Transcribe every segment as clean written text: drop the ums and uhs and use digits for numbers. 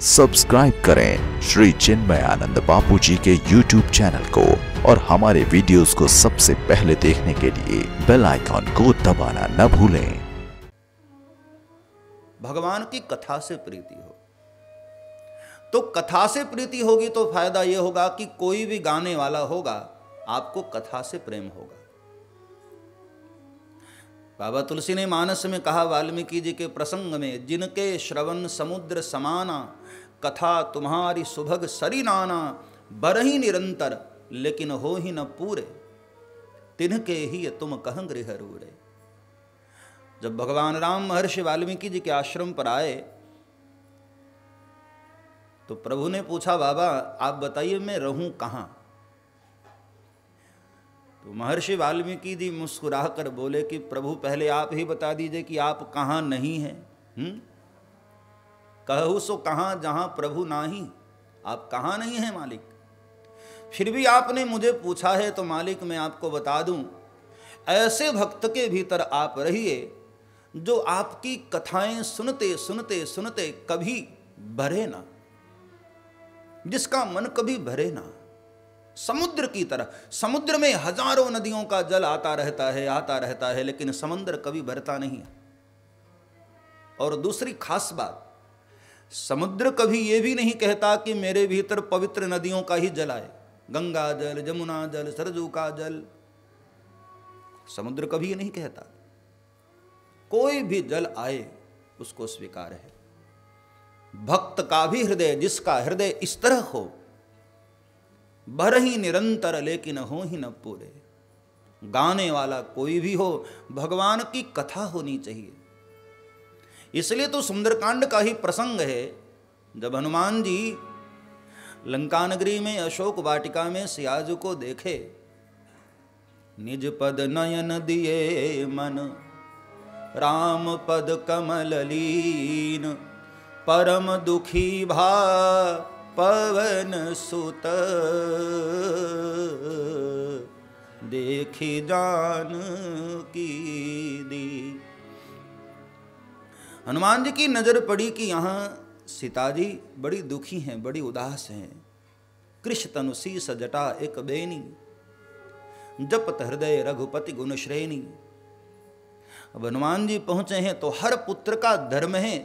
Subscribe करें श्री चिन्मय आनंद बापू जी के YouTube channel को और हमारे वीडियोस को सबसे पहले देखने के लिए बेल आइकॉन को दबाना न भूलें। भगवान की कथा से प्रीति हो तो कथा से प्रीति होगी तो फायदा यह होगा कि कोई भी गाने वाला होगा आपको कथा से प्रेम होगा। बाबा तुलसी ने मानस में कहा वाल्मीकि जी के प्रसंग में, जिनके श्रवण समुद्र समाना, कथा तुम्हारी सुभग सरी नाना, बरही निरंतर लेकिन हो ही न पूरे, तिनके ही तुम कह गृह रूरे। जब भगवान राम महर्षि वाल्मीकि जी के आश्रम पर आए तो प्रभु ने पूछा, बाबा आप बताइए मैं रहूं कहां? तो महर्षि वाल्मीकि जी मुस्कुराकर बोले कि प्रभु पहले आप ही बता दीजिए कि आप कहां नहीं हैं। कहू सो कहां जहां प्रभु नाही, आप कहां नहीं हैं मालिक? फिर भी आपने मुझे पूछा है तो मालिक मैं आपको बता दूं, ऐसे भक्त के भीतर आप रहिए जो आपकी कथाएं सुनते सुनते सुनते कभी भरे ना, जिसका मन कभी भरे ना। समुद्र की तरह, समुद्र में हजारों नदियों का जल आता रहता है लेकिन समुद्र कभी भरता नहीं है। और दूसरी खास बात, समुद्र कभी यह भी नहीं कहता कि मेरे भीतर पवित्र नदियों का ही जल आए, गंगा जल, जमुना जल, सरजू का जल, समुद्र कभी ये नहीं कहता। कोई भी जल आए उसको स्वीकार है। भक्त का भी हृदय, जिसका हृदय इस तरह हो, भर ही निरंतर लेकिन हो ही न पूरे। गाने वाला कोई भी हो, भगवान की कथा होनी चाहिए। इसलिए तो सुंदरकांड का ही प्रसंग है, जब हनुमान जी लंका नगरी में अशोक वाटिका में सियाजू को देखे, निज पद नयन दिए मन, राम पद कमल लीन, परम दुखी भा पवन सुत, देखी जान की दी। हनुमान जी की नजर पड़ी कि यहाँ सीता जी बड़ी दुखी हैं, बड़ी उदास हैं। कृष तनु शीस जटा एक बेनी, जपत हृदय रघुपति गुण श्रेणी। अब हनुमान जी पहुंचे हैं तो हर पुत्र का धर्म है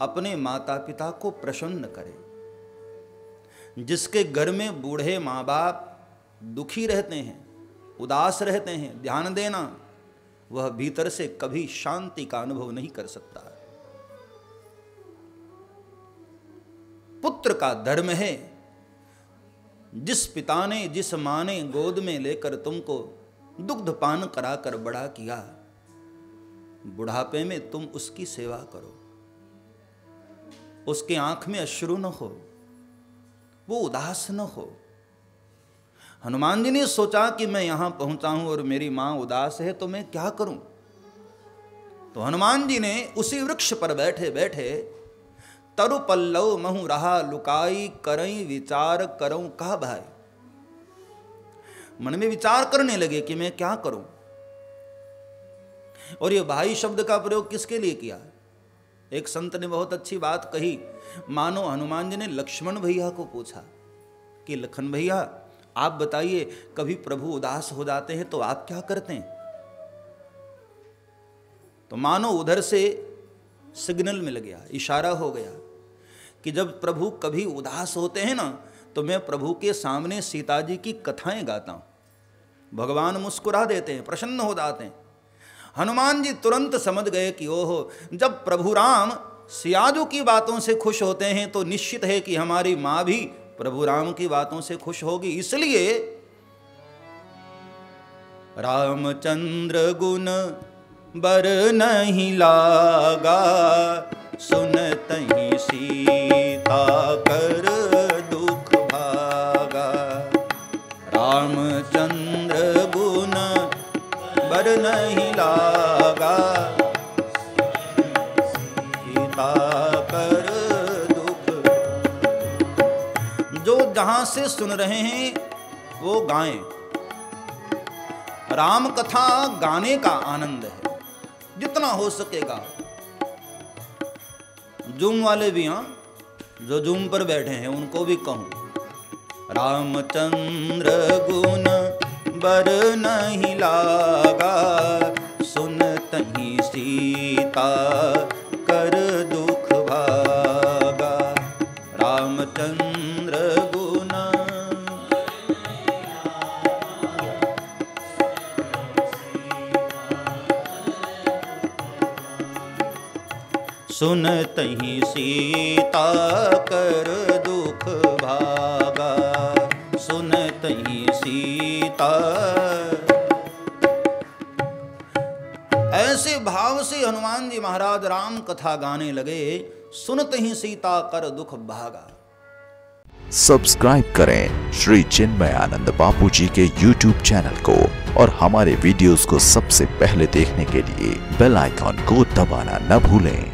अपने माता पिता को प्रसन्न करे। जिसके घर में बूढ़े माँ बाप दुखी रहते हैं, उदास रहते हैं, ध्यान देना, वह भीतर से कभी शांति का अनुभव नहीं कर सकता। पुत्र का धर्म है, जिस पिता ने, जिस मां ने गोद में लेकर तुमको दुग्ध पान कराकर बड़ा किया, बुढ़ापे में तुम उसकी सेवा करो, उसके आंख में अश्रु न हो, वो उदास न हो। हनुमान जी ने सोचा कि मैं यहां पहुंचा हूं और मेरी मां उदास है तो मैं क्या करूं। तो हनुमान जी ने उसी वृक्ष पर बैठे बैठे तरु पल्लव महु रहा लुकाई, करई विचार करऊं कहा भाई। मन में विचार करने लगे कि मैं क्या करूं। और ये भाई शब्द का प्रयोग किसके लिए किया? एक संत ने बहुत अच्छी बात कही, मानो हनुमान जी ने लक्ष्मण भैया को पूछा कि लखन भैया आप बताइए, कभी प्रभु उदास हो जाते हैं तो आप क्या करते हैं? तो मानो उधर से सिग्नल मिल गया, इशारा हो गया कि जब प्रभु कभी उदास होते हैं ना, तो मैं प्रभु के सामने सीता जी की कथाएं गाता हूं। भगवान मुस्कुरा देते हैं, प्रसन्न हो जाते हैं। हनुमान जी तुरंत समझ गए कि ओहो, जब प्रभु राम सियाजू की बातों से खुश होते हैं तो निश्चित है कि हमारी मां भी प्रभु राम की बातों से खुश होगी। इसलिए रामचंद्र गुण बर नहीं लागा, सुनतहि सीता कर दुख भागा। रामचंद्र गुण बर नहीं लागा, सीता कर दुख। जो जहां से सुन रहे हैं वो गाएं। राम कथा गाने का आनंद है, जितना हो सकेगा। जूम वाले भी, हाँ जो जूम पर बैठे हैं उनको भी कहूं, रामचंद्र गुण बर नहीं लागा, सुनतहि सीता कर दुख भागा। रामचंद्र गुण सुनतहि सीता कर दुख भागा, सुनतहि सीता। ऐसे भाव से हनुमान जी महाराज राम कथा गाने लगे, सुनतहि सीता कर दुख भागा। सब्सक्राइब करें श्री चिन्मयानंद बापू जी के YouTube चैनल को और हमारे वीडियोस को सबसे पहले देखने के लिए बेल आइकॉन को दबाना न भूलें।